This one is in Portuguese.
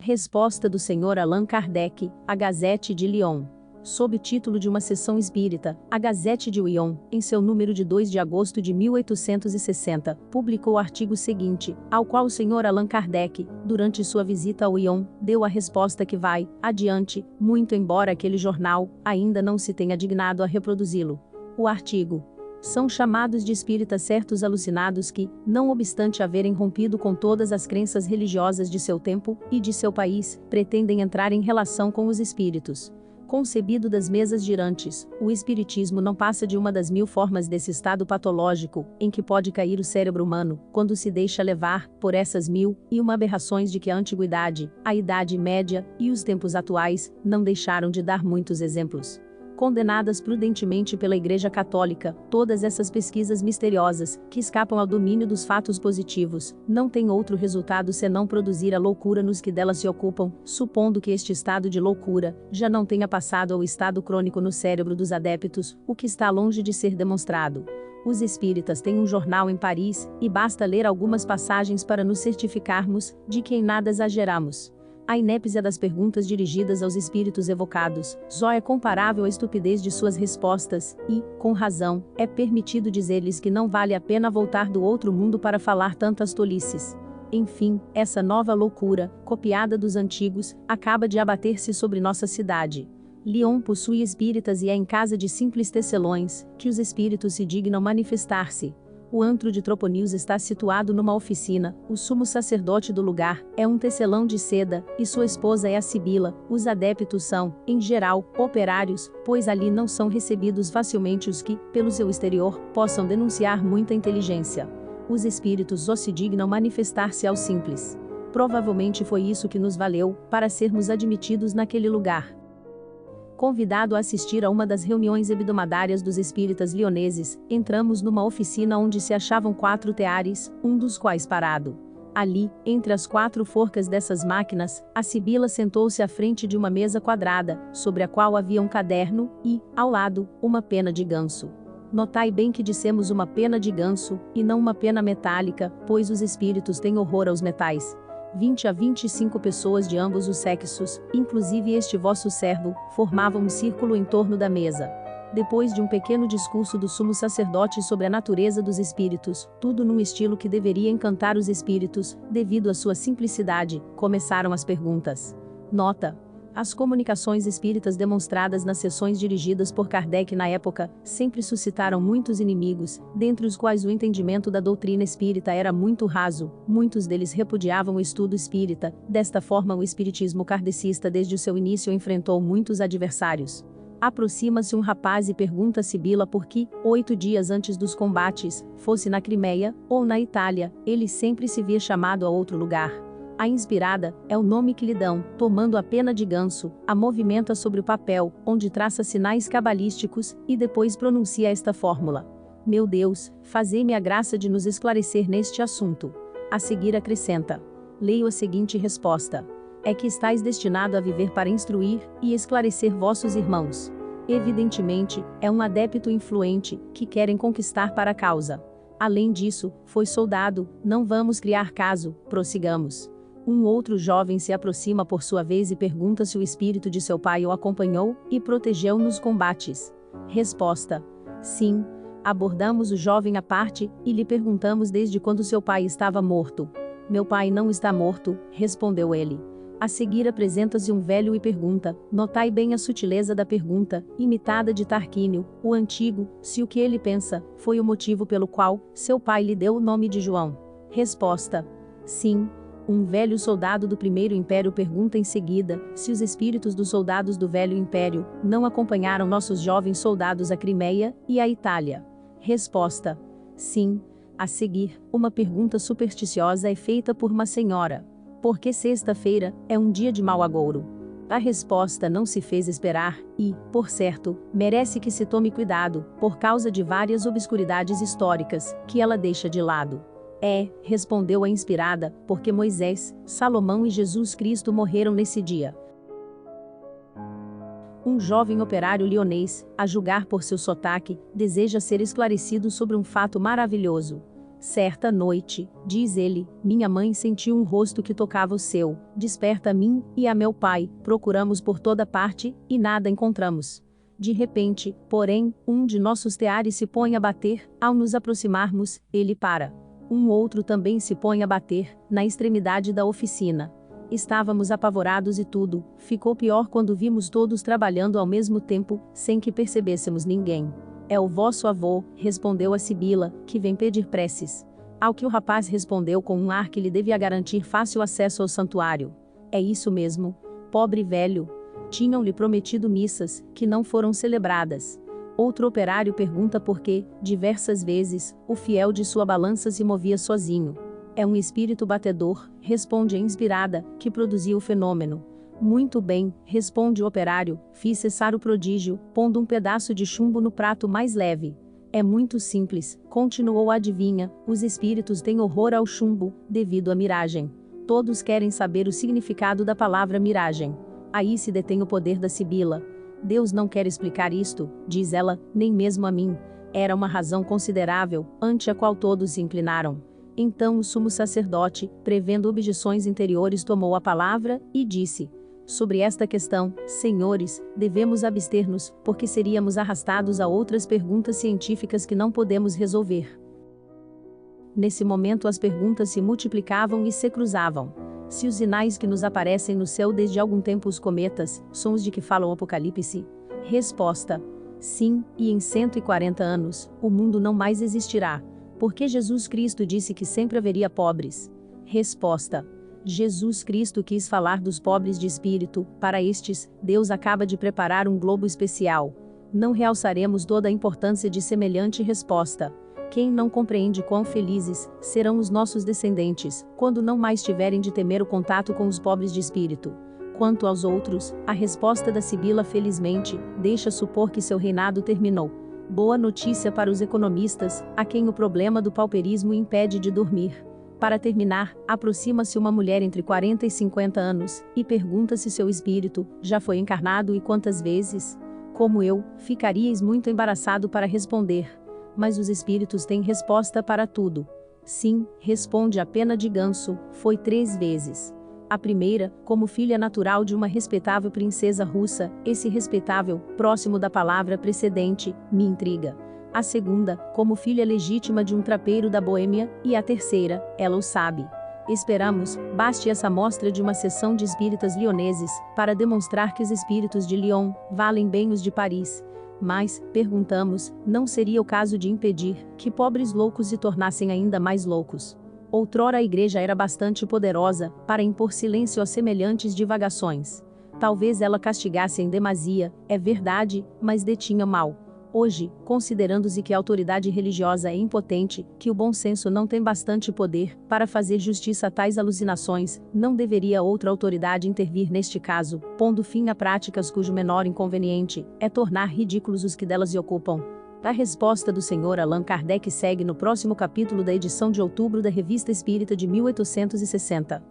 Resposta do Sr. Allan Kardec, a Gazette de Lyon. Sob o título de uma sessão espírita, a Gazette de Lyon, em seu número de 2 de agosto de 1860, publicou o artigo seguinte, ao qual o Sr. Allan Kardec, durante sua visita ao Lyon, deu a resposta que vai adiante, muito embora aquele jornal ainda não se tenha dignado a reproduzi-lo. O artigo: são chamados de espíritas certos alucinados que, não obstante haverem rompido com todas as crenças religiosas de seu tempo e de seu país, pretendem entrar em relação com os espíritos. Concebido das mesas girantes, o espiritismo não passa de uma das 1000 formas desse estado patológico, em que pode cair o cérebro humano, quando se deixa levar, por essas 1001 aberrações de que a antiguidade, a Idade Média, e os tempos atuais, não deixaram de dar muitos exemplos. Condenadas prudentemente pela Igreja Católica, todas essas pesquisas misteriosas, que escapam ao domínio dos fatos positivos, não têm outro resultado senão produzir a loucura nos que delas se ocupam, supondo que este estado de loucura já não tenha passado ao estado crônico no cérebro dos adeptos, o que está longe de ser demonstrado. Os espíritas têm um jornal em Paris, e basta ler algumas passagens para nos certificarmos de que em nada exageramos. A inépcia das perguntas dirigidas aos espíritos evocados, só é comparável à estupidez de suas respostas, e, com razão, é permitido dizer-lhes que não vale a pena voltar do outro mundo para falar tantas tolices. Enfim, essa nova loucura, copiada dos antigos, acaba de abater-se sobre nossa cidade. Lyon possui espíritas e é em casa de simples tecelões que os espíritos se dignam manifestar-se. O antro de Troponils está situado numa oficina, o sumo sacerdote do lugar é um tecelão de seda, e sua esposa é a Sibila. Os adeptos são, em geral, operários, pois ali não são recebidos facilmente os que, pelo seu exterior, possam denunciar muita inteligência. Os espíritos só se dignam manifestar-se aos simples. Provavelmente foi isso que nos valeu, para sermos admitidos naquele lugar. Convidado a assistir a uma das reuniões hebdomadárias dos espíritas lioneses, entramos numa oficina onde se achavam 4 teares, um dos quais parado. Ali, entre as 4 forcas dessas máquinas, a Sibila sentou-se à frente de uma mesa quadrada, sobre a qual havia um caderno e, ao lado, uma pena de ganso. Notai bem que dissemos uma pena de ganso, e não uma pena metálica, pois os espíritos têm horror aos metais. 20 a 25 pessoas de ambos os sexos, inclusive este vosso servo, formavam um círculo em torno da mesa. Depois de um pequeno discurso do sumo sacerdote sobre a natureza dos espíritos, tudo num estilo que deveria encantar os espíritos, devido à sua simplicidade, começaram as perguntas. Nota: as comunicações espíritas demonstradas nas sessões dirigidas por Kardec na época, sempre suscitaram muitos inimigos, dentre os quais o entendimento da doutrina espírita era muito raso, muitos deles repudiavam o estudo espírita. Desta forma o espiritismo kardecista desde o seu início enfrentou muitos adversários. Aproxima-se um rapaz e pergunta a Sibila por que, 8 dias antes dos combates, fosse na Crimeia, ou na Itália, ele sempre se via chamado a outro lugar. A inspirada, é o nome que lhe dão, tomando a pena de ganso, a movimenta sobre o papel, onde traça sinais cabalísticos, e depois pronuncia esta fórmula. Meu Deus, fazei-me a graça de nos esclarecer neste assunto. A seguir acrescenta. Leio a seguinte resposta. É que estáis destinado a viver para instruir e esclarecer vossos irmãos. Evidentemente, é um adepto influente, que querem conquistar para a causa. Além disso, foi soldado, não vamos criar caso, prossigamos. Um outro jovem se aproxima por sua vez e pergunta se o espírito de seu pai o acompanhou e protegeu nos combates. Resposta: sim. Abordamos o jovem à parte e lhe perguntamos desde quando seu pai estava morto. Meu pai não está morto, respondeu ele. A seguir apresenta-se um velho e pergunta, notai bem a sutileza da pergunta, imitada de Tarquínio, o antigo, se o que ele pensa, foi o motivo pelo qual seu pai lhe deu o nome de João. Resposta: sim. Um velho soldado do Primeiro Império pergunta em seguida, se os espíritos dos soldados do Velho Império, não acompanharam nossos jovens soldados à Crimeia e à Itália. Resposta: sim. A seguir, uma pergunta supersticiosa é feita por uma senhora. Por que sexta-feira é um dia de mau agouro? A resposta não se fez esperar, e, por certo, merece que se tome cuidado, por causa de várias obscuridades históricas, que ela deixa de lado. Respondeu a inspirada, porque Moisés, Salomão e Jesus Cristo morreram nesse dia. Um jovem operário lionês, a julgar por seu sotaque, deseja ser esclarecido sobre um fato maravilhoso. Certa noite, diz ele, minha mãe sentiu um rosto que tocava o seu. Desperta a mim e a meu pai, procuramos por toda parte, e nada encontramos. De repente, porém, um de nossos teares se põe a bater, ao nos aproximarmos, ele para. Um outro também se põe a bater, na extremidade da oficina. Estávamos apavorados e tudo ficou pior quando vimos todos trabalhando ao mesmo tempo, sem que percebêssemos ninguém. É o vosso avô, respondeu a Sibila, que vem pedir preces. Ao que o rapaz respondeu com um ar que lhe devia garantir fácil acesso ao santuário. É isso mesmo. Pobre velho. Tinham-lhe prometido missas, que não foram celebradas. Outro operário pergunta por que, diversas vezes, o fiel de sua balança se movia sozinho. É um espírito batedor, responde a inspirada, que produziu o fenômeno. Muito bem, responde o operário, fiz cessar o prodígio, pondo um pedaço de chumbo no prato mais leve. É muito simples, continuou a adivinha, os espíritos têm horror ao chumbo, devido à miragem. Todos querem saber o significado da palavra miragem. Aí se detém o poder da Sibila. Deus não quer explicar isto, diz ela, nem mesmo a mim. Era uma razão considerável, ante a qual todos se inclinaram. Então o sumo sacerdote, prevendo objeções interiores, tomou a palavra, e disse: sobre esta questão, senhores, devemos abster-nos, porque seríamos arrastados a outras perguntas científicas que não podemos resolver. Nesse momento as perguntas se multiplicavam e se cruzavam. Se os sinais que nos aparecem no céu desde algum tempo os cometas, são os de que fala o Apocalipse? Resposta: sim, e em 140 anos, o mundo não mais existirá. Porque Jesus Cristo disse que sempre haveria pobres? Resposta: Jesus Cristo quis falar dos pobres de espírito, para estes, Deus acaba de preparar um globo especial. Não realçaremos toda a importância de semelhante resposta. Quem não compreende quão felizes serão os nossos descendentes, quando não mais tiverem de temer o contato com os pobres de espírito. Quanto aos outros, a resposta da Sibila felizmente deixa supor que seu reinado terminou. Boa notícia para os economistas, a quem o problema do pauperismo impede de dormir. Para terminar, aproxima-se uma mulher entre 40 e 50 anos, e pergunta se seu espírito já foi encarnado e quantas vezes. Como eu, ficaríeis muito embaraçado para responder. Mas os espíritos têm resposta para tudo. Sim, responde a pena de ganso, foi 3 vezes. A primeira, como filha natural de uma respeitável princesa russa, esse respeitável, próximo da palavra precedente, me intriga. A segunda, como filha legítima de um trapeiro da Boêmia, e a terceira, ela o sabe. Esperamos, baste essa amostra de uma sessão de espíritas lioneses, para demonstrar que os espíritos de Lyon valem bem os de Paris. Mas, perguntamos, não seria o caso de impedir que pobres loucos se tornassem ainda mais loucos? Outrora a igreja era bastante poderosa para impor silêncio a semelhantes divagações. Talvez ela castigasse em demasia, é verdade, mas detinha mal. Hoje, considerando-se que a autoridade religiosa é impotente, que o bom senso não tem bastante poder para fazer justiça a tais alucinações, não deveria outra autoridade intervir neste caso, pondo fim a práticas cujo menor inconveniente é tornar ridículos os que delas se ocupam? A resposta do Sr. Allan Kardec segue no próximo capítulo da edição de outubro da Revista Espírita de 1860.